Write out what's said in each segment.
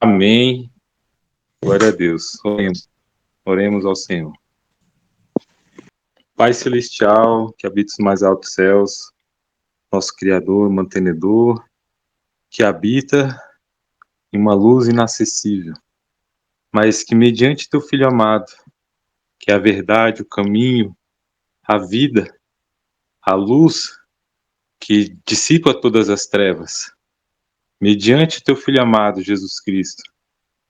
Amém. Glória a Deus. Oremos ao Senhor. Pai Celestial, que habita os mais altos céus, nosso Criador, mantenedor, que habita em uma luz inacessível, mas que mediante teu Filho amado, que é a verdade, o caminho, a vida, a luz, que dissipa todas as trevas, mediante teu Filho amado, Jesus Cristo,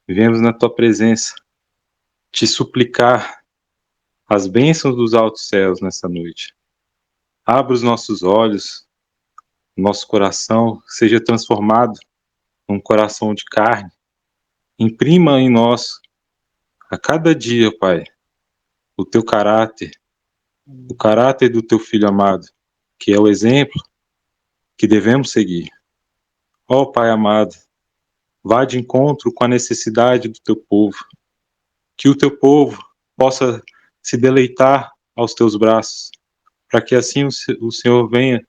vivemos na tua presença, te suplicar as bênçãos dos altos céus nessa noite. Abra os nossos olhos, nosso coração seja transformado num coração de carne. Imprima em nós, a cada dia, Pai, o teu caráter, o caráter do teu Filho amado, que é o exemplo que devemos seguir. Ó Pai amado, vá de encontro com a necessidade do teu povo, que o teu povo possa se deleitar aos teus braços, para que assim o Senhor venha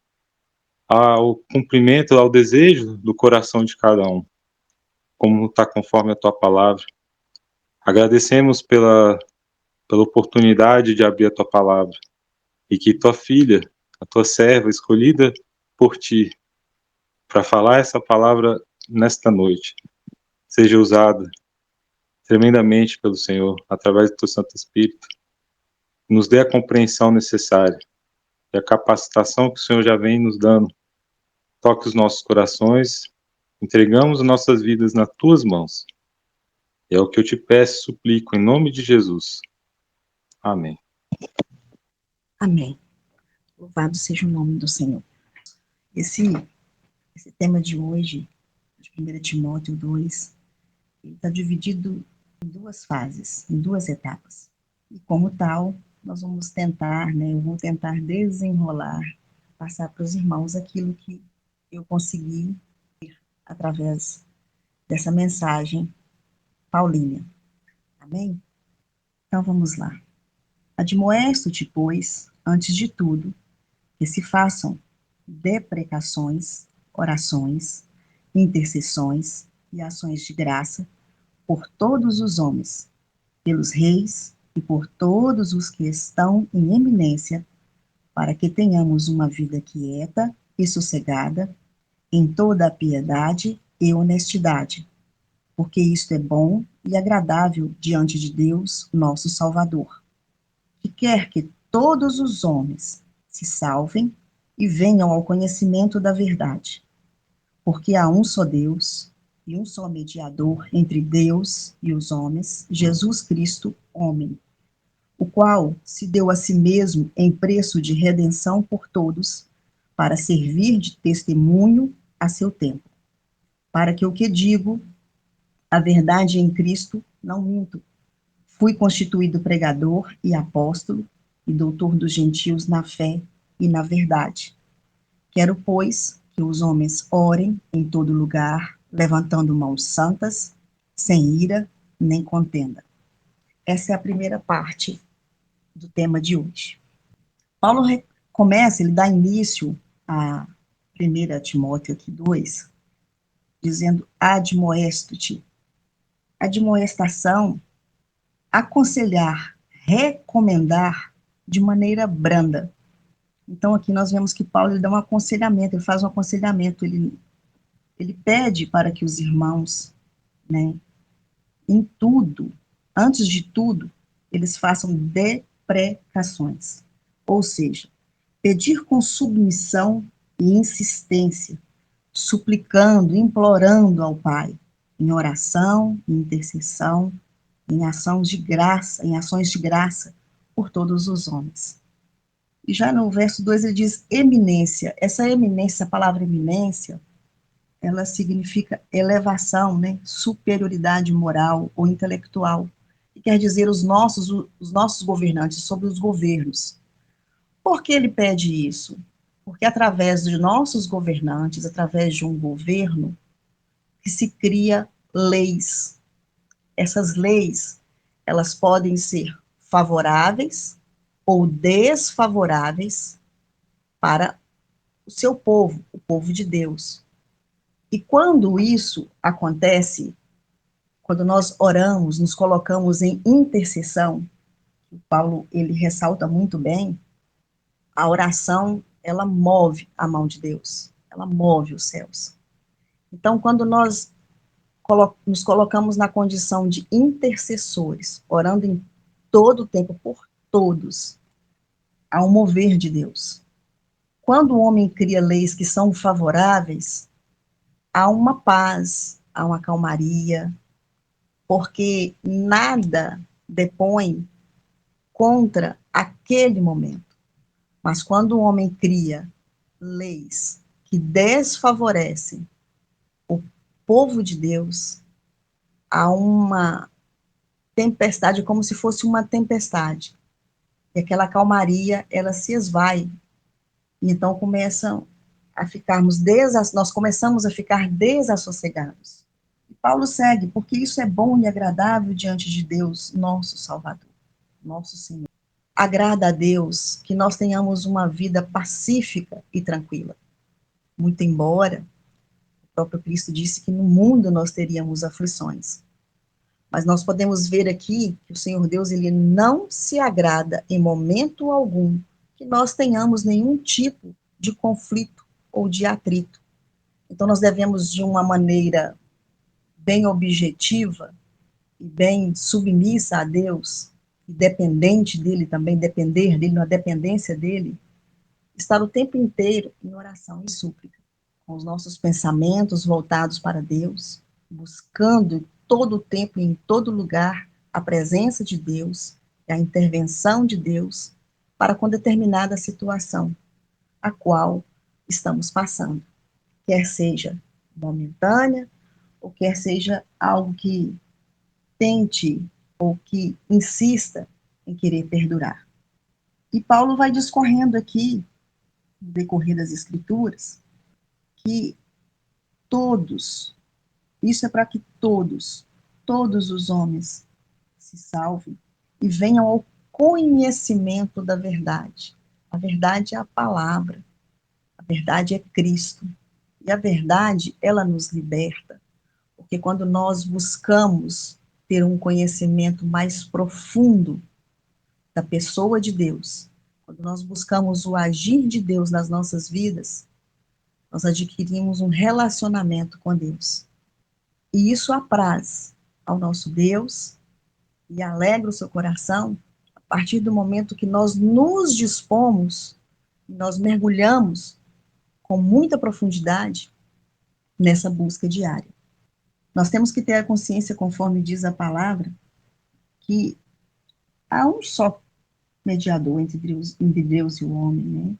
ao cumprimento, ao desejo do coração de cada um, como está conforme a tua palavra. Agradecemos pela oportunidade de abrir a tua palavra e que tua filha, a tua serva escolhida por ti, para falar essa palavra nesta noite, seja usada tremendamente pelo Senhor, através do teu Santo Espírito, nos dê a compreensão necessária e a capacitação que o Senhor já vem nos dando. Toque os nossos corações, entregamos nossas vidas nas tuas mãos. E é o que eu te peço e suplico em nome de Jesus. Amém. Amém. Louvado seja o nome do Senhor. Esse tema de hoje, de 1 Timóteo 2, está dividido em duas fases, em duas etapas. E como tal, nós vamos tentar, eu vou tentar desenrolar, passar para os irmãos aquilo que eu consegui ver através dessa mensagem paulina. Amém? Então vamos lá. Admoesto-te, pois, antes de tudo, que se façam deprecações, orações, intercessões e ações de graça por todos os homens, pelos reis e por todos os que estão em eminência, para que tenhamos uma vida quieta e sossegada, em toda a piedade e honestidade, porque isto é bom e agradável diante de Deus, nosso Salvador, que quer que todos os homens se salvem e venham ao conhecimento da verdade. Porque há um só Deus e um só mediador entre Deus e os homens, Jesus Cristo, homem, o qual se deu a si mesmo em preço de redenção por todos, para servir de testemunho a seu tempo. Para que o que digo, a verdade em Cristo, não minto. Fui constituído pregador e apóstolo e doutor dos gentios na fé e na verdade. Quero, pois, que os homens orem em todo lugar, levantando mãos santas, sem ira nem contenda. Essa é a primeira parte do tema de hoje. Paulo começa, ele dá início a 1 Timóteo aqui 2, dizendo, admoesto-te. Admoestação, aconselhar, recomendar de maneira branda. Então, aqui nós vemos que Paulo ele dá um aconselhamento, ele faz um aconselhamento, ele pede para que os irmãos, em tudo, antes de tudo, eles façam deprecações. Ou seja, pedir com submissão e insistência, suplicando, implorando ao Pai, em oração, em intercessão, em ações de graça por todos os homens. E já no verso 2 ele diz eminência. Essa eminência, a palavra eminência, ela significa elevação, superioridade moral ou intelectual. E quer dizer os nossos governantes sobre os governos. Por que ele pede isso? Porque através de nossos governantes, através de um governo, que se cria leis. Essas leis, elas podem ser favoráveis ou desfavoráveis para o seu povo, o povo de Deus. E quando isso acontece, quando nós oramos, nos colocamos em intercessão, o Paulo, ele ressalta muito bem, a oração, ela move a mão de Deus, ela move os céus. Então, quando nós nos colocamos na condição de intercessores, orando em todo o tempo por todos, há um mover de Deus. Quando o homem cria leis que são favoráveis, há uma paz, há uma calmaria, porque nada depõe contra aquele momento. Mas quando o homem cria leis que desfavorecem o povo de Deus, há uma tempestade, como se fosse uma tempestade. E aquela calmaria, ela se esvai. E então nós começamos a ficar desassossegados. E Paulo segue, porque isso é bom e agradável diante de Deus, nosso Salvador, nosso Senhor. Agrada a Deus que nós tenhamos uma vida pacífica e tranquila. Muito embora o próprio Cristo disse que no mundo nós teríamos aflições. Mas nós podemos ver aqui que o Senhor Deus, ele não se agrada em momento algum que nós tenhamos nenhum tipo de conflito ou de atrito. Então nós devemos, de uma maneira bem objetiva e bem submissa a Deus, e dependente dele também, depender dele, na dependência dele, estar o tempo inteiro em oração e súplica, com os nossos pensamentos voltados para Deus, buscando todo o tempo e em todo lugar a presença de Deus e a intervenção de Deus para com determinada situação a qual estamos passando, quer seja momentânea ou quer seja algo que tente ou que insista em querer perdurar. E Paulo vai discorrendo aqui, no decorrer das Escrituras, que todos, isso é para que todos os homens se salvem e venham ao conhecimento da verdade. A verdade é a palavra, a verdade é Cristo. E a verdade, ela nos liberta, porque quando nós buscamos ter um conhecimento mais profundo da pessoa de Deus, quando nós buscamos o agir de Deus nas nossas vidas, nós adquirimos um relacionamento com Deus. E isso apraz ao nosso Deus e alegra o seu coração a partir do momento que nós nos dispomos, nós mergulhamos com muita profundidade nessa busca diária. Nós temos que ter a consciência, conforme diz a palavra, que há um só mediador entre Deus e o homem, né?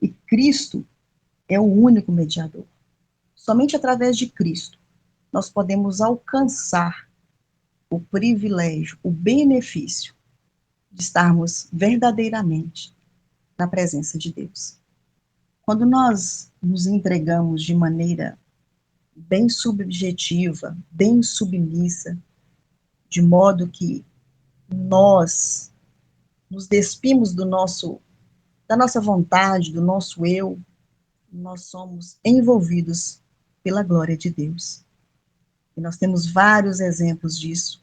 E Cristo é o único mediador. Somente através de Cristo nós podemos alcançar o privilégio, o benefício de estarmos verdadeiramente na presença de Deus. Quando nós nos entregamos de maneira bem subjetiva, bem submissa, de modo que nós nos despimos da nossa vontade, do nosso eu, nós somos envolvidos pela glória de Deus. E nós temos vários exemplos disso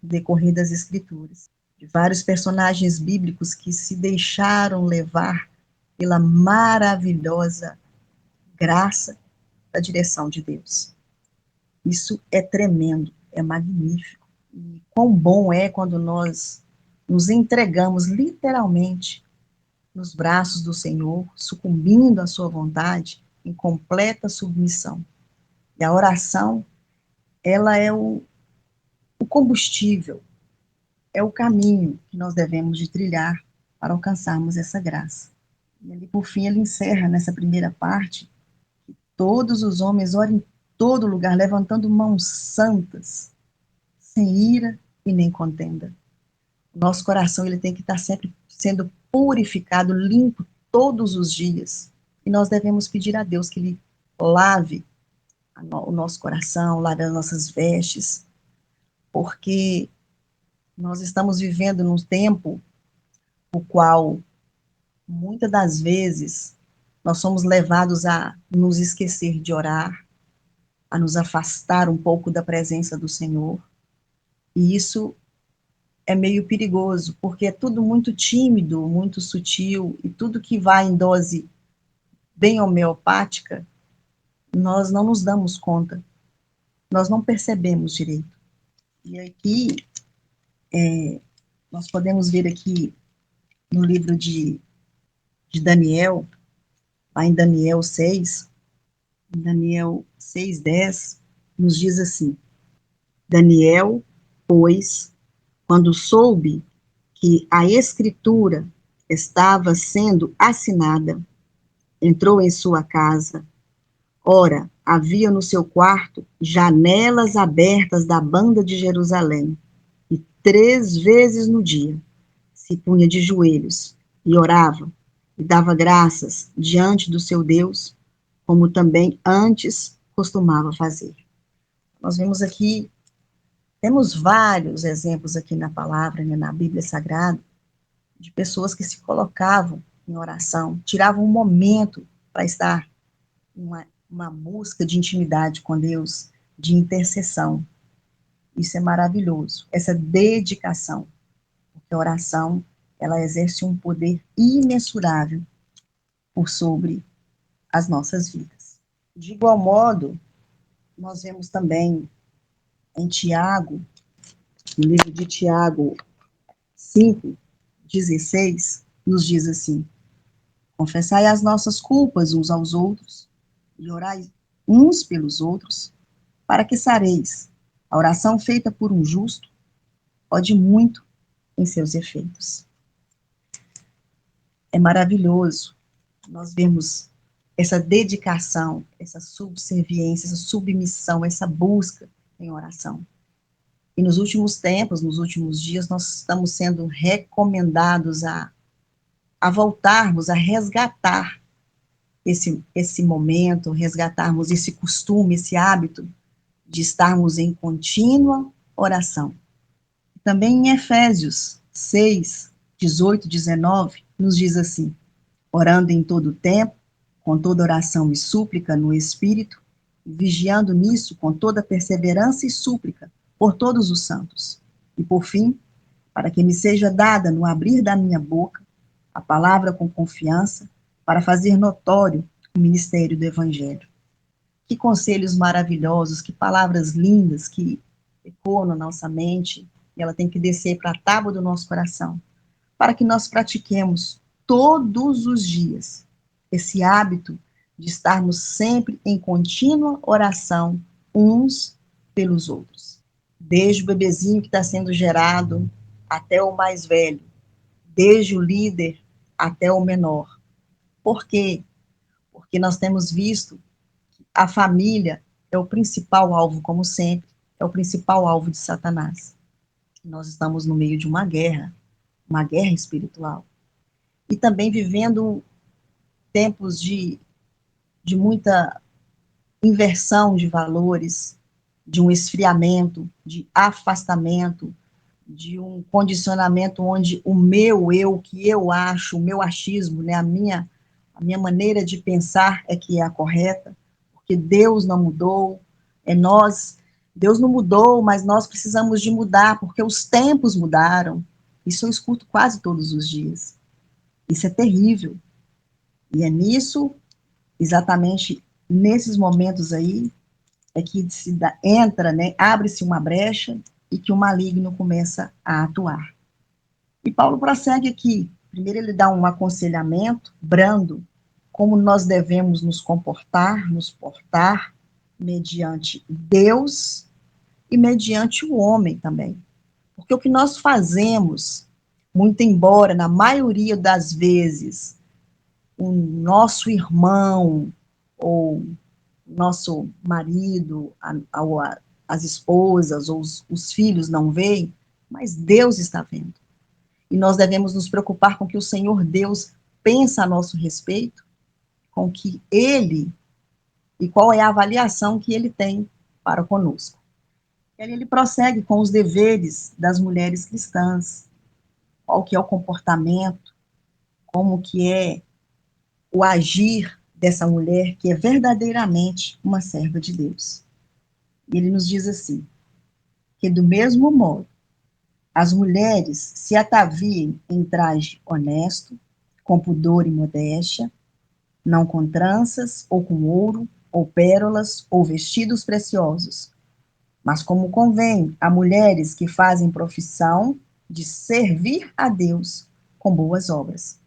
no decorrer das Escrituras, de vários personagens bíblicos que se deixaram levar pela maravilhosa graça da direção de Deus. Isso é tremendo, é magnífico. E quão bom é quando nós nos entregamos literalmente nos braços do Senhor, sucumbindo à sua vontade, em completa submissão. E a oração, ela é o combustível, é o caminho que nós devemos de trilhar para alcançarmos essa graça. E ali, por fim, ele encerra nessa primeira parte, que todos os homens orem em todo lugar, levantando mãos santas, sem ira e nem contenda. O nosso coração, ele tem que estar sempre sendo purificado, limpo, todos os dias. E nós devemos pedir a Deus que ele lave o nosso coração, lave as nossas vestes, porque nós estamos vivendo num tempo o qual, muitas das vezes, nós somos levados a nos esquecer de orar, a nos afastar um pouco da presença do Senhor. E isso é meio perigoso, porque é tudo muito tímido, muito sutil, e tudo que vai em dose bem homeopática, nós não nos damos conta, nós não percebemos direito. E aqui, nós podemos ver aqui no livro de Daniel, lá em Daniel 6, em Daniel 6:10, nos diz assim: Daniel, pois, quando soube que a escritura estava sendo assinada, entrou em sua casa. Ora, havia no seu quarto janelas abertas da banda de Jerusalém, e 3 vezes no dia se punha de joelhos e orava e dava graças diante do seu Deus, como também antes costumava fazer. Nós vemos aqui, temos vários exemplos aqui na palavra, né, na Bíblia Sagrada, de pessoas que se colocavam em oração, tiravam um momento para estar em uma busca de intimidade com Deus, de intercessão. Isso é maravilhoso, essa dedicação, porque a oração, ela exerce um poder imensurável por sobre as nossas vidas. De igual modo, nós vemos também em Tiago, no livro de Tiago 5:16, nos diz assim: confessai as nossas culpas uns aos outros e orai uns pelos outros, para que sareis. A oração feita por um justo pode muito em seus efeitos. É maravilhoso nós vemos essa dedicação, essa subserviência, essa submissão, essa busca em oração. E nos últimos tempos, nos últimos dias, nós estamos sendo recomendados a voltarmos, a resgatar esse momento, resgatarmos esse costume, esse hábito de estarmos em contínua oração. Também em Efésios 6:18-19, nos diz assim: orando em todo o tempo, com toda oração e súplica no Espírito, vigiando nisso com toda perseverança e súplica por todos os santos. E por fim, para que me seja dada no abrir da minha boca a palavra com confiança, para fazer notório o ministério do Evangelho. Que conselhos maravilhosos, que palavras lindas que ecoam na nossa mente, e ela tem que descer para a tábua do nosso coração, para que nós pratiquemos todos os dias esse hábito de estarmos sempre em contínua oração uns pelos outros. Desde o bebezinho que está sendo gerado até o mais velho, desde o líder até o menor. Por quê? Porque nós temos visto que a família é o principal alvo, como sempre, é o principal alvo de Satanás. Nós estamos no meio de uma guerra espiritual. E também vivendo tempos de muita inversão de valores, de um esfriamento, de afastamento, de um condicionamento onde o meu eu, o que eu acho, o meu achismo, né, a minha maneira de pensar é que é a correta, porque Deus não mudou, Deus não mudou, mas nós precisamos de mudar, porque os tempos mudaram. Isso eu escuto quase todos os dias. Isso é terrível. E é nisso, exatamente nesses momentos aí, é que entra, né, abre-se uma brecha e que o maligno começa a atuar. E Paulo prossegue aqui. Primeiro ele dá um aconselhamento brando, como nós devemos nos comportar, nos portar, mediante Deus e mediante o homem também. Porque o que nós fazemos, muito embora, na maioria das vezes, o nosso irmão ou nosso marido, as esposas ou os filhos não veem, mas Deus está vendo. E nós devemos nos preocupar com o que o Senhor Deus pensa a nosso respeito, com que Ele, e qual é a avaliação que Ele tem para conosco. Ele prossegue com os deveres das mulheres cristãs, qual que é o comportamento, como que é o agir dessa mulher que é verdadeiramente uma serva de Deus. E ele nos diz assim, que do mesmo modo, as mulheres se ataviem em traje honesto, com pudor e modéstia, não com tranças, ou com ouro, ou pérolas, ou vestidos preciosos, mas como convém a mulheres que fazem profissão de servir a Deus com boas obras.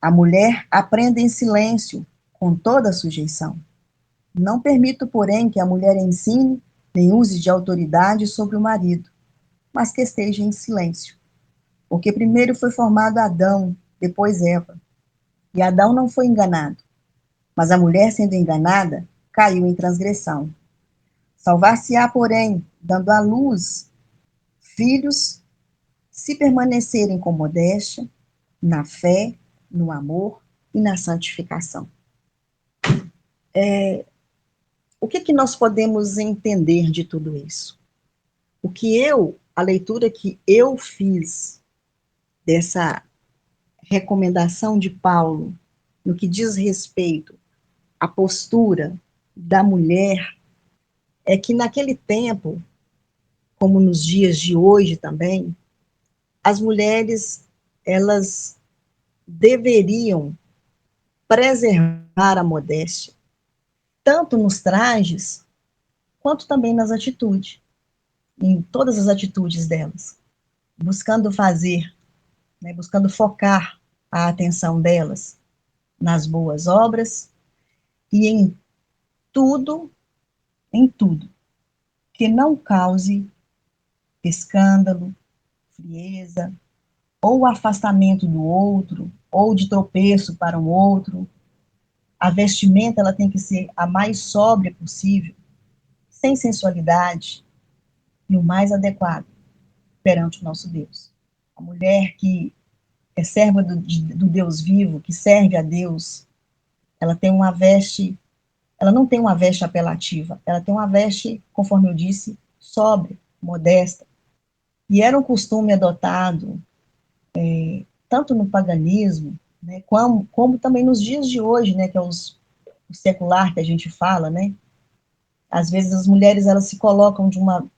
A mulher aprenda em silêncio, com toda sujeição. Não permito, porém, que a mulher ensine nem use de autoridade sobre o marido, mas que esteja em silêncio. Porque primeiro foi formado Adão, depois Eva. E Adão não foi enganado, mas a mulher, sendo enganada, caiu em transgressão. Salvar-se-á, porém, dando à luz filhos, se permanecerem com modéstia, na fé, no amor e na santificação. O que nós podemos entender de tudo isso? A leitura que eu fiz dessa recomendação de Paulo, no que diz respeito à postura da mulher, é que naquele tempo, como nos dias de hoje também, as mulheres, elas deveriam preservar a modéstia, tanto nos trajes, quanto também nas atitudes, em todas as atitudes delas, buscando fazer, né, buscando focar a atenção delas nas boas obras e tudo, em tudo, que não cause escândalo, frieza, ou afastamento do outro, ou de tropeço para um outro. A vestimenta ela tem que ser a mais sóbria possível, sem sensualidade, e o mais adequado perante o nosso Deus. A mulher que é serva do Deus vivo, que serve a Deus, ela tem uma veste, ela não tem uma veste apelativa, ela tem uma veste, conforme eu disse, sóbria, modesta. E era um costume adotado, tanto no paganismo, né, como também nos dias de hoje, né, que é o secular que a gente fala, né? Às vezes as mulheres elas se colocam de uma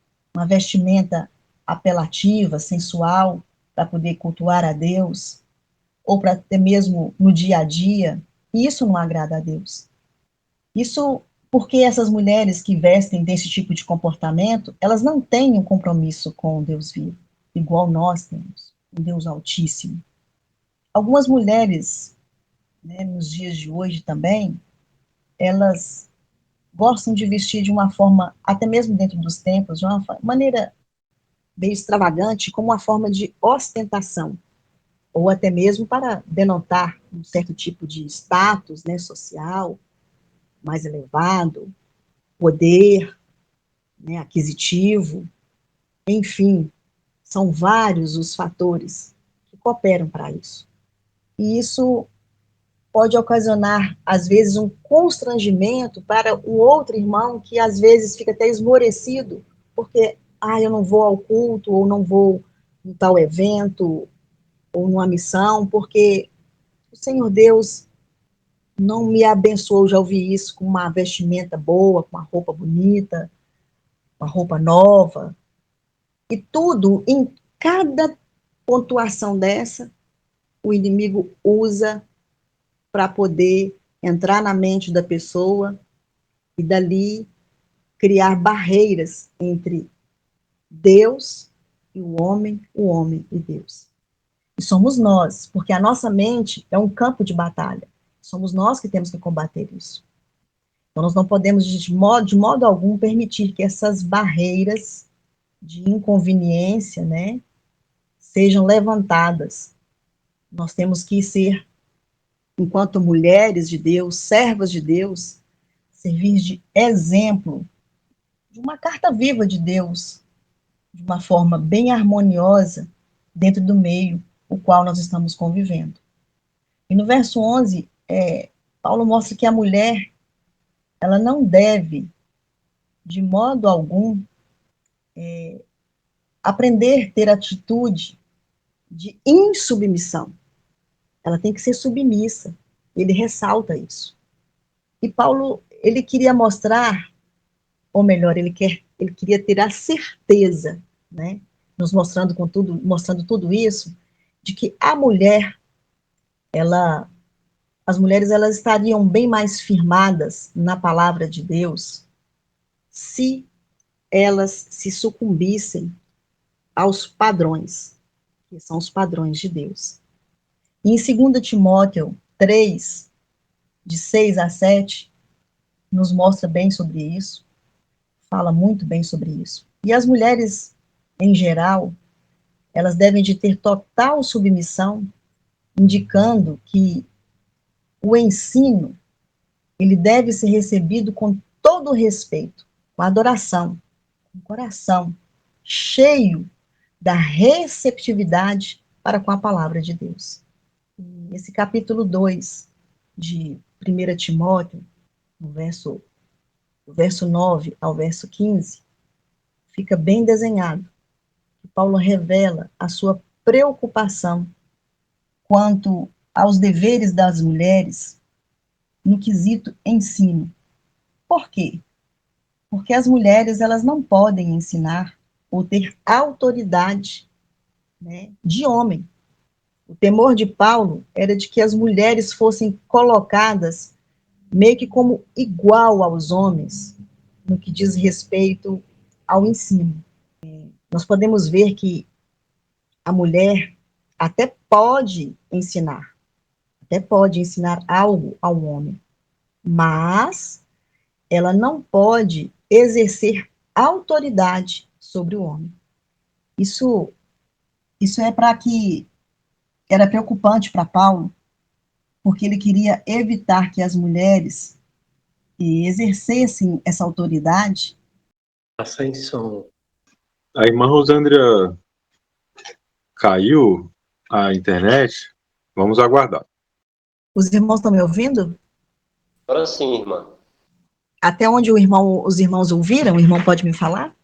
vestimenta apelativa, sensual, para poder cultuar a Deus, ou para ter mesmo no dia a dia, e isso não agrada a Deus. Isso porque essas mulheres que vestem desse tipo de comportamento, elas não têm um compromisso com o Deus vivo, igual nós temos, um Deus altíssimo. Algumas mulheres, né, nos dias de hoje também, elas gostam de vestir de uma forma, até mesmo dentro dos templos, de uma maneira bem extravagante, como uma forma de ostentação, ou até mesmo para denotar um certo tipo de status, né, social, mais elevado, poder, né, aquisitivo, enfim, são vários os fatores que cooperam para isso. E isso pode ocasionar, às vezes, um constrangimento para o outro irmão que, às vezes, fica até esmorecido, porque, eu não vou ao culto, ou não vou em tal evento, ou numa missão, porque o Senhor Deus não me abençoou, já ouvi isso, com uma vestimenta boa, com uma roupa bonita, uma roupa nova, e tudo, em cada pontuação dessa, o inimigo usa para poder entrar na mente da pessoa e dali criar barreiras entre Deus e o homem e Deus. E somos nós, porque a nossa mente é um campo de batalha. Somos nós que temos que combater isso. Então, nós não podemos, de modo algum, permitir que essas barreiras de inconveniência, né, sejam levantadas. Nós temos que ser, enquanto mulheres de Deus, servas de Deus, servir de exemplo, de uma carta viva de Deus, de uma forma bem harmoniosa, dentro do meio o qual nós estamos convivendo. E no verso 11, Paulo mostra que a mulher, ela não deve, de modo algum, aprender a ter atitude de insubmissão. Ela tem que ser submissa. Ele ressalta isso. E Paulo, ele queria mostrar ou melhor, ele queria ter a certeza, né, nos mostrando tudo isso, de que a mulher, as mulheres elas estariam bem mais firmadas na palavra de Deus se elas se sucumbissem aos padrões, que são os padrões de Deus. E em 2 Timóteo 3, de 6 a 7, nos mostra bem sobre isso, fala muito bem sobre isso. E as mulheres, em geral, elas devem de ter total submissão, indicando que o ensino, ele deve ser recebido com todo o respeito, com adoração, com o coração cheio da receptividade para com a palavra de Deus. E esse capítulo 2 de 1 Timóteo, no verso 9 ao verso 15, fica bem desenhado. Paulo revela a sua preocupação quanto aos deveres das mulheres no quesito ensino. Por quê? Porque as mulheres elas não podem ensinar ou ter autoridade, né, de homem. O temor de Paulo era de que as mulheres fossem colocadas meio que como igual aos homens no que diz respeito ao ensino. Nós podemos ver que a mulher até pode ensinar algo ao homem, mas ela não pode exercer autoridade sobre o homem. Isso era preocupante para Paulo, porque ele queria evitar que as mulheres exercessem essa autoridade. Ascensão. A irmã Rosândria caiu a internet. Vamos aguardar. Os irmãos estão me ouvindo? Agora sim, irmã. Até onde os irmãos ouviram, o irmão pode me falar?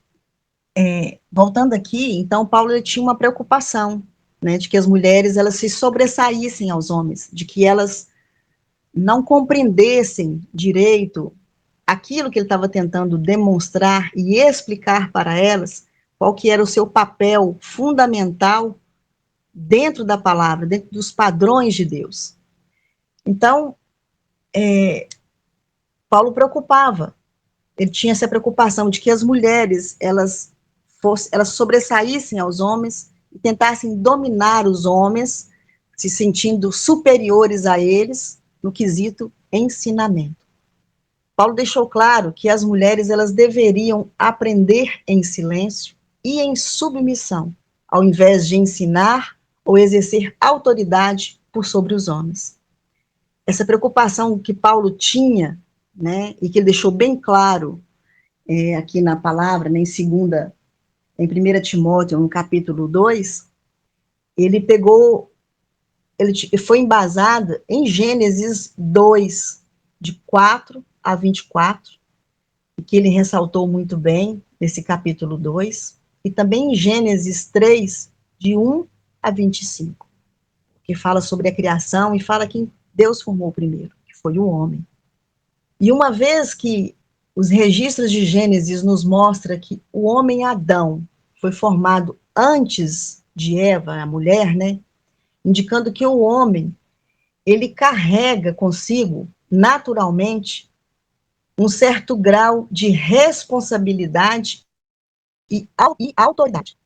Voltando aqui, então, Paulo ele tinha uma preocupação, né, de que as mulheres elas se sobressaíssem aos homens, de que elas não compreendessem direito aquilo que ele estava tentando demonstrar e explicar para elas, qual que era o seu papel fundamental dentro da palavra, dentro dos padrões de Deus. Então, Paulo preocupava, ele tinha essa preocupação de que as mulheres, elas sobressaíssem aos homens e tentassem dominar os homens, se sentindo superiores a eles no quesito ensinamento. Paulo deixou claro que as mulheres elas deveriam aprender em silêncio e em submissão, ao invés de ensinar ou exercer autoridade por sobre os homens. Essa preocupação que Paulo tinha, né, e que ele deixou bem claro aqui na palavra, né, em 1 Timóteo, no capítulo 2, ele foi embasado em Gênesis 2, de 4 a 24, que ele ressaltou muito bem nesse capítulo 2, e também em Gênesis 3, de 1 a 25, que fala sobre a criação e fala que Deus formou primeiro, que foi o homem. E uma vez que os registros de Gênesis nos mostram que o homem Adão foi formado antes de Eva, a mulher, né, indicando que o homem, ele carrega consigo, naturalmente, um certo grau de responsabilidade e autoridade.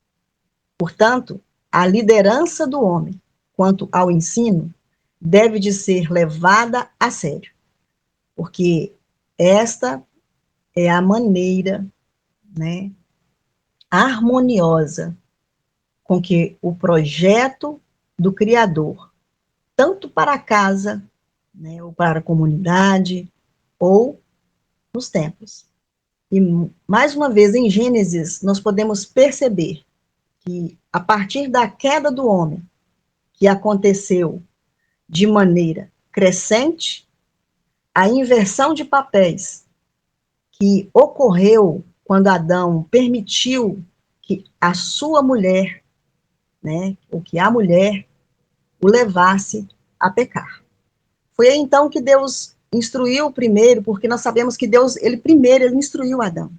Portanto, a liderança do homem, quanto ao ensino, deve de ser levada a sério, porque esta é a maneira, né, harmoniosa com que o projeto do Criador, tanto para a casa, né, ou para a comunidade, ou nos templos. E, mais uma vez, em Gênesis, nós podemos perceber que, a partir da queda do homem, que aconteceu de maneira crescente, a inversão de papéis que ocorreu quando Adão permitiu que a sua mulher, né, ou que a mulher o levasse a pecar. Foi aí, então, que Deus instruiu primeiro, porque nós sabemos que Deus, ele instruiu Adão.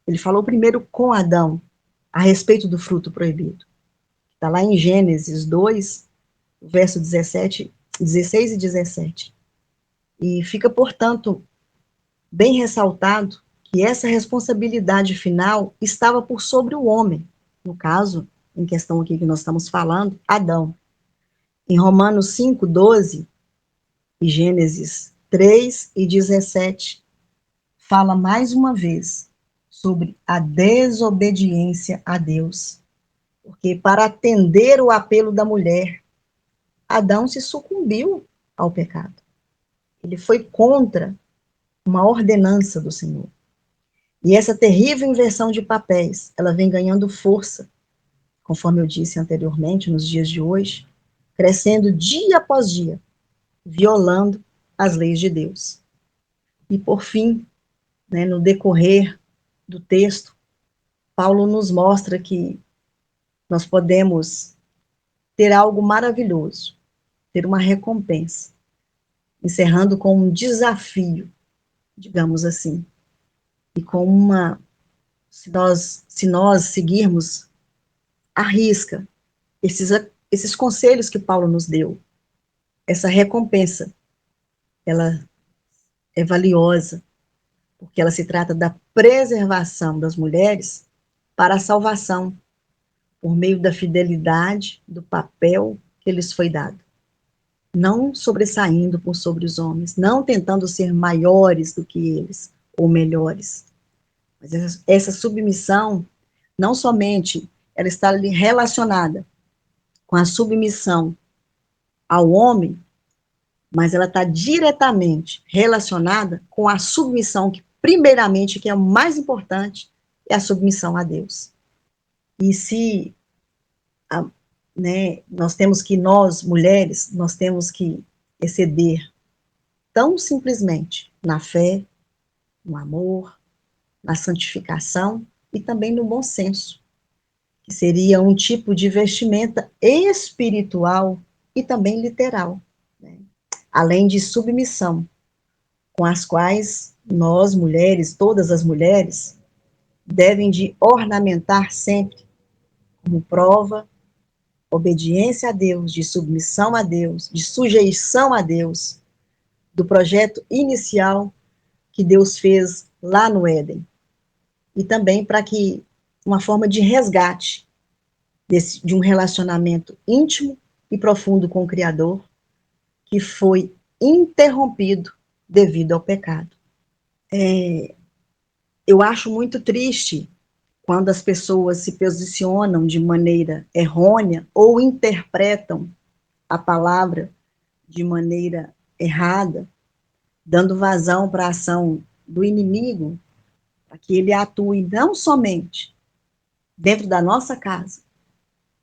Ele falou primeiro com Adão, a respeito do fruto proibido. Está lá em Gênesis 2, verso 16 e 17. E fica, portanto, bem ressaltado que essa responsabilidade final estava por sobre o homem, no caso, em questão aqui que nós estamos falando, Adão. Em Romanos 5, 12 e Gênesis 3 e 17, fala mais uma vez sobre a desobediência a Deus. Porque para atender o apelo da mulher, Adão se sucumbiu ao pecado. Ele foi contra uma ordenança do Senhor. E essa terrível inversão de papéis, ela vem ganhando força, conforme eu disse anteriormente, nos dias de hoje, crescendo dia após dia, violando as leis de Deus. E por fim, né, no decorrer do texto, Paulo nos mostra que nós podemos ter algo maravilhoso, ter uma recompensa, encerrando com um desafio, digamos assim, e com uma, se nós seguirmos à risca esses conselhos que Paulo nos deu, essa recompensa, ela é valiosa, porque ela se trata da preservação das mulheres para a salvação, por meio da fidelidade, do papel que lhes foi dado. Não sobressaindo por sobre os homens, não tentando ser maiores do que eles, ou melhores. Mas essa submissão, não somente ela está ali relacionada com a submissão ao homem, mas ela está diretamente relacionada com a submissão que, primeiramente, que é o mais importante, é a submissão a Deus. E se, né, nós, mulheres, nós temos que exceder tão simplesmente na fé, no amor, na santificação e também no bom senso, que seria um tipo de vestimenta espiritual e também literal, né? Além de submissão, com as quais nós, mulheres, todas as mulheres, devem de ornamentar sempre como prova obediência a Deus, de submissão a Deus, de sujeição a Deus, do projeto inicial que Deus fez lá no Éden. E também para que uma forma de resgate de um relacionamento íntimo e profundo com o Criador, que foi interrompido devido ao pecado. Eu acho muito triste quando as pessoas se posicionam de maneira errônea ou interpretam a palavra de maneira errada, dando vazão para a ação do inimigo, para que ele atue não somente dentro da nossa casa,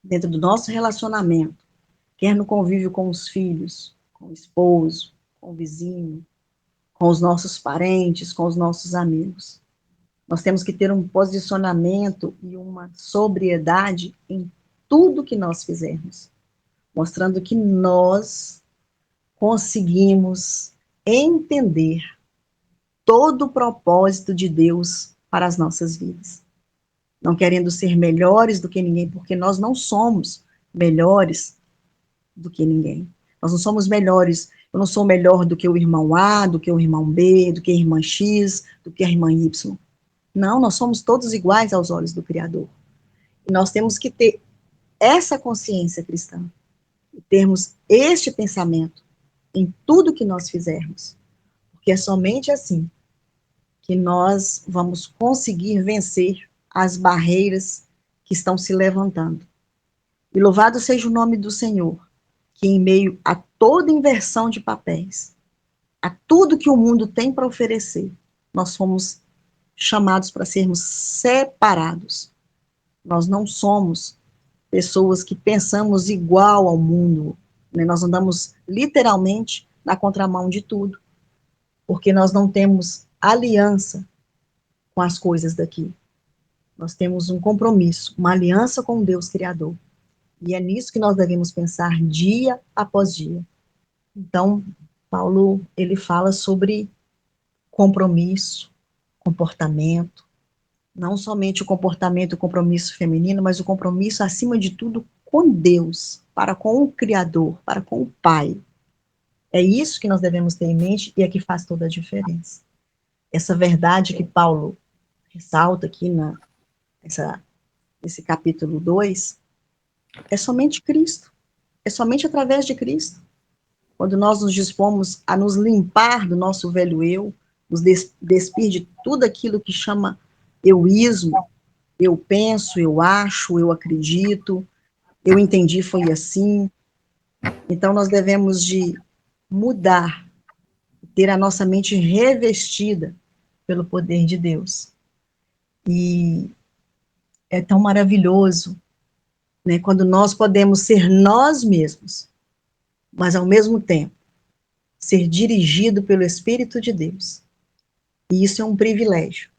dentro do nosso relacionamento, quer no convívio com os filhos, com o esposo, com o vizinho, com os nossos parentes, com os nossos amigos. Nós temos que ter um posicionamento e uma sobriedade em tudo que nós fizermos, mostrando que nós conseguimos entender todo o propósito de Deus para as nossas vidas. Não querendo ser melhores do que ninguém, porque nós não somos melhores do que ninguém. Nós não somos melhores, eu não sou melhor do que o irmão A, do que o irmão B, do que a irmã X, do que a irmã Y. Não, nós somos todos iguais aos olhos do Criador. E nós temos que ter essa consciência cristã, e termos este pensamento em tudo que nós fizermos. Porque é somente assim que nós vamos conseguir vencer as barreiras que estão se levantando. E louvado seja o nome do Senhor, que em meio a toda inversão de papéis, a tudo que o mundo tem para oferecer, nós fomos chamados para sermos separados. Nós não somos pessoas que pensamos igual ao mundo, né? Nós andamos literalmente na contramão de tudo, porque nós não temos aliança com as coisas daqui. Nós temos um compromisso, uma aliança com o Deus Criador. E é nisso que nós devemos pensar dia após dia. Então, Paulo, ele fala sobre compromisso, comportamento, Não somente o comportamento, o compromisso feminino, mas o compromisso, acima de tudo, com Deus, para com o Criador, para com o Pai. É isso que nós devemos ter em mente e é que faz toda a diferença. Essa verdade que Paulo ressalta aqui nesse capítulo 2, é somente Cristo. É somente através de Cristo. Quando nós nos dispomos a nos limpar do nosso velho eu, nos despir de tudo aquilo que chama euísmo, eu penso, eu acho, eu acredito, eu entendi, foi assim. Então nós devemos de mudar, ter a nossa mente revestida pelo poder de Deus. E é tão maravilhoso, né, quando nós podemos ser nós mesmos, mas ao mesmo tempo ser dirigido pelo Espírito de Deus. E isso é um privilégio,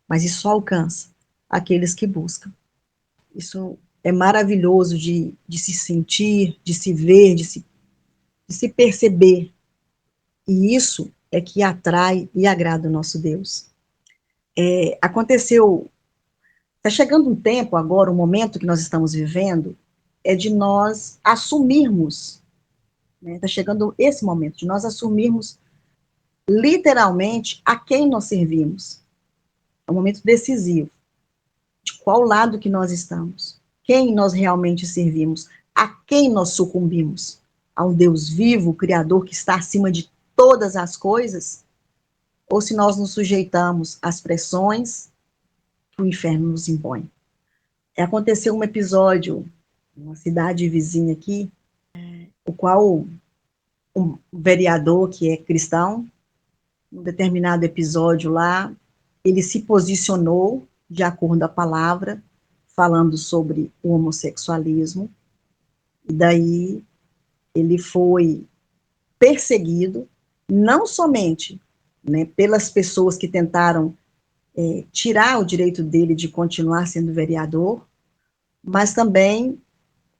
mas isso só alcança aqueles que buscam. Isso é maravilhoso de se sentir, de se ver, de se perceber. E isso é que atrai e agrada o nosso Deus. Aconteceu, está chegando um tempo agora, o momento que nós estamos vivendo, é de nós assumirmos, né? Está chegando esse momento, de nós assumirmos literalmente a quem nós servimos. É um momento decisivo. De qual lado que nós estamos? Quem nós realmente servimos? A quem nós sucumbimos? A um Deus vivo, Criador, que está acima de todas as coisas? Ou se nós nos sujeitamos às pressões que o inferno nos impõe? Aconteceu um episódio numa cidade vizinha aqui, o qual um vereador que é cristão, um determinado episódio lá, ele se posicionou de acordo com a palavra, falando sobre o homossexualismo, e daí ele foi perseguido, não somente, né, pelas pessoas que tentaram tirar o direito dele de continuar sendo vereador, mas também,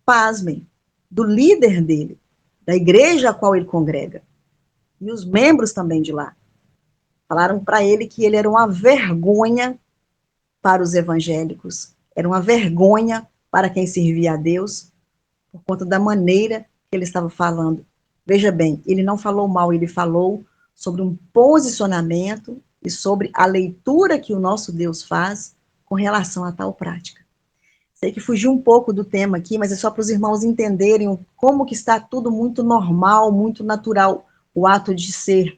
pasmem, do líder dele, da igreja a qual ele congrega, e os membros também de lá. Falaram para ele que ele era uma vergonha para os evangélicos, era uma vergonha para quem servia a Deus, por conta da maneira que ele estava falando. Veja bem, ele não falou mal, ele falou sobre um posicionamento e sobre a leitura que o nosso Deus faz com relação a tal prática. Sei que fugiu um pouco do tema aqui, mas é só para os irmãos entenderem como que está tudo muito normal, muito natural, o ato de ser,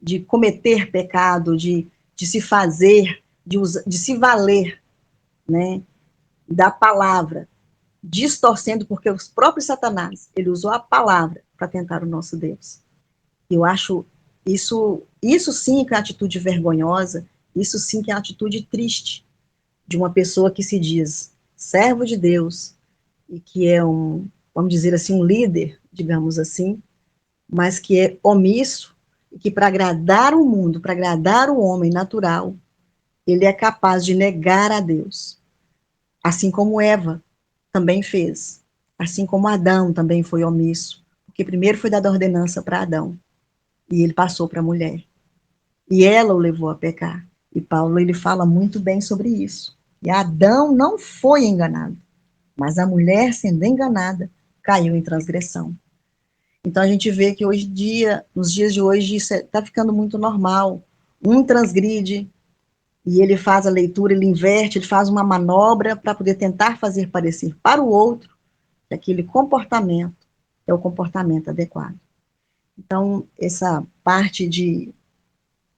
de cometer pecado, de se fazer, de se valer, né, da palavra, distorcendo, porque o próprio Satanás, ele usou a palavra para tentar o nosso Deus. Eu acho isso sim que é uma atitude vergonhosa, isso sim que é uma atitude triste de uma pessoa que se diz servo de Deus e que é vamos dizer assim, um líder, digamos assim, mas que é omisso e que para agradar o mundo, para agradar o homem natural, ele é capaz de negar a Deus. Assim como Eva também fez. Assim como Adão também foi omisso. Porque primeiro foi dada ordenança para Adão. E ele passou para a mulher. E ela o levou a pecar. E Paulo, ele fala muito bem sobre isso. E Adão não foi enganado. Mas a mulher, sendo enganada, caiu em transgressão. Então a gente vê que hoje em dia, nos dias de hoje, isso está ficando muito normal. Um transgride, e ele faz a leitura, ele inverte, ele faz uma manobra para poder tentar fazer parecer para o outro que aquele comportamento é o comportamento adequado. Então, essa parte de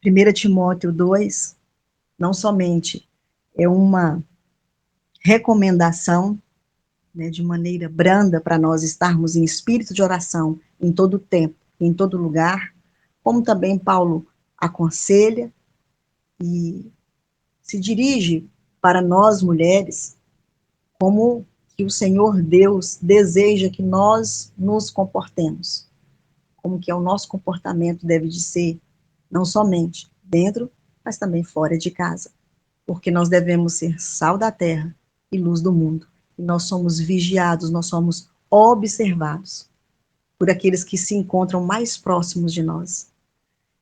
1 Timóteo 2, não somente é uma recomendação, né, de maneira branda para nós estarmos em espírito de oração em todo o tempo, em todo lugar, como também Paulo aconselha e se dirige para nós mulheres, como que o Senhor Deus deseja que nós nos comportemos, como que é o nosso comportamento deve de ser, não somente dentro, mas também fora de casa, porque nós devemos ser sal da terra e luz do mundo, e nós somos vigiados, nós somos observados por aqueles que se encontram mais próximos de nós,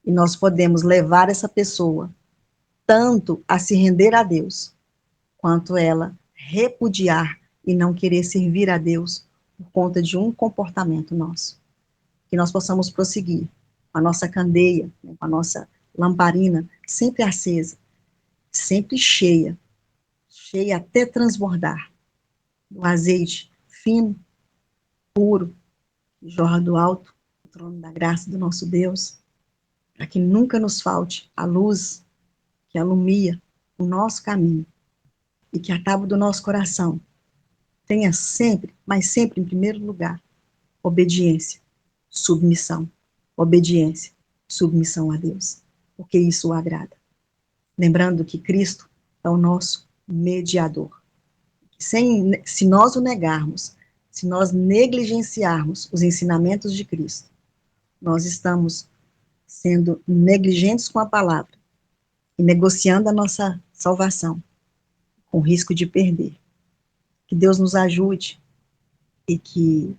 e nós podemos levar essa pessoa tanto a se render a Deus, quanto ela repudiar e não querer servir a Deus por conta de um comportamento nosso. Que nós possamos prosseguir com a nossa candeia, né, com a nossa lamparina sempre acesa, sempre cheia, cheia até transbordar, o azeite fino, puro, que jorra do alto, do trono da graça do nosso Deus, para que nunca nos falte a luz que alumia o nosso caminho e que a tábua do nosso coração tenha sempre, mas sempre em primeiro lugar, obediência, submissão, obediência, submissão a Deus, porque isso o agrada. Lembrando que Cristo é o nosso mediador. Se nós o negarmos, se nós negligenciarmos os ensinamentos de Cristo, nós estamos sendo negligentes com a palavra e negociando a nossa salvação, com risco de perder. Que Deus nos ajude e que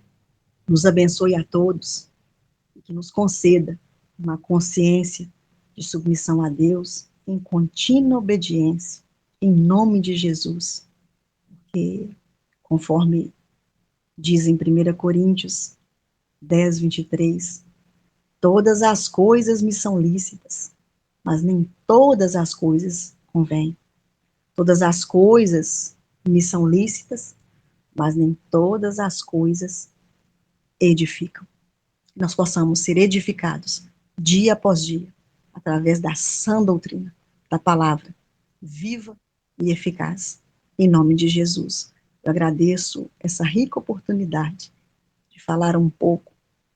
nos abençoe a todos e que nos conceda uma consciência de submissão a Deus em contínua obediência, em nome de Jesus. Porque, conforme diz em 1 Coríntios 10, 23, todas as coisas me são lícitas, mas nem todas as coisas convêm. Todas as coisas me são lícitas, mas nem todas as coisas edificam. Que nós possamos ser edificados dia após dia, através da sã doutrina, da palavra, viva e eficaz. Em nome de Jesus, eu agradeço essa rica oportunidade de falar um pouco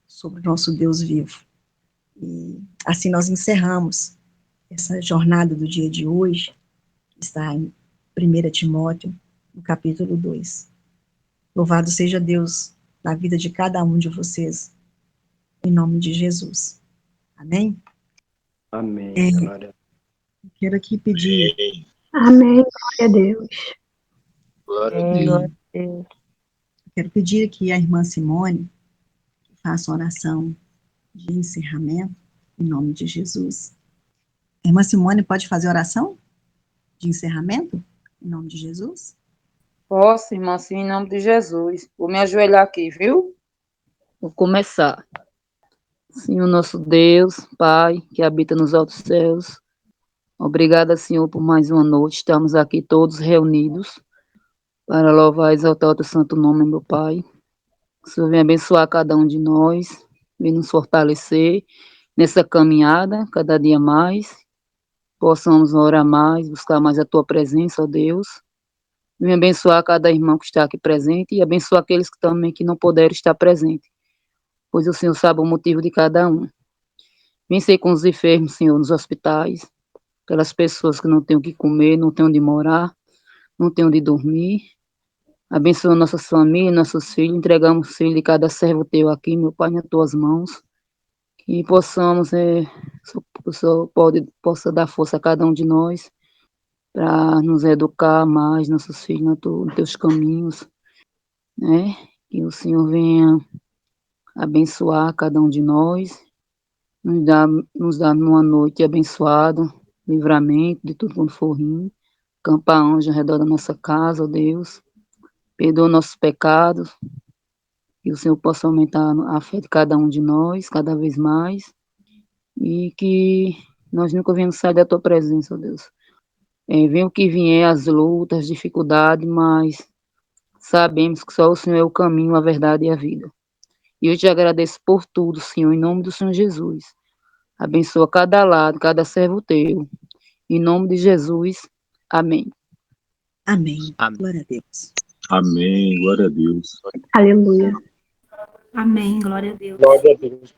sobre o nosso Deus vivo. E assim nós encerramos essa jornada do dia de hoje, que está em 1 Timóteo, no capítulo 2. Louvado seja Deus na vida de cada um de vocês, em nome de Jesus. Amém? Amém. Glória Quero aqui pedir, Amém, glória a Deus. glória a Amém, Deus. glória a Deus. quero pedir aqui à irmã Simone, que faça uma oração de encerramento, em nome de Jesus. A irmã Simone pode fazer oração de encerramento, em nome de Jesus? Posso, irmã, sim, em nome de Jesus. Vou me ajoelhar aqui, viu? Vou começar. Senhor nosso Deus, Pai, que habita nos altos céus, obrigada, Senhor, por mais uma noite. Estamos aqui todos reunidos para louvar e exaltar o teu santo nome, meu Pai. Que o Senhor venha abençoar cada um de nós, venha nos fortalecer nessa caminhada, cada dia mais. Possamos orar mais, buscar mais a tua presença, ó Deus. Venha abençoar cada irmão que está aqui presente e abençoar aqueles que também que não puderam estar presentes, pois o Senhor sabe o motivo de cada um. Vem ser com os enfermos, Senhor, nos hospitais, aquelas pessoas que não têm o que comer, não têm onde morar, não têm onde dormir. Abençoa nossas famílias, nossos filhos, entregamos o filho de cada servo teu aqui, meu Pai, nas tuas mãos, que possamos, o Senhor possa dar força a cada um de nós, para nos educar mais, nossos filhos, nos teus caminhos, né? Que o Senhor venha abençoar cada um de nós, nos dar uma noite abençoada, livramento de tudo quando for ruim, campa anjo ao redor da nossa casa, ó Deus, perdoa nossos pecados, que o Senhor possa aumentar a fé de cada um de nós, cada vez mais, e que nós nunca venhamos sair da tua presença, ó Deus. Vem o que vier, as lutas, as dificuldades, mas sabemos que só o Senhor é o caminho, a verdade e a vida. E eu te agradeço por tudo, Senhor, em nome do Senhor Jesus. Abençoa cada lado, cada servo teu. Em nome de Jesus. Amém. Amém. Amém. Glória a Deus. Amém, glória a Deus. Aleluia. Amém, glória a Deus. Glória a Deus.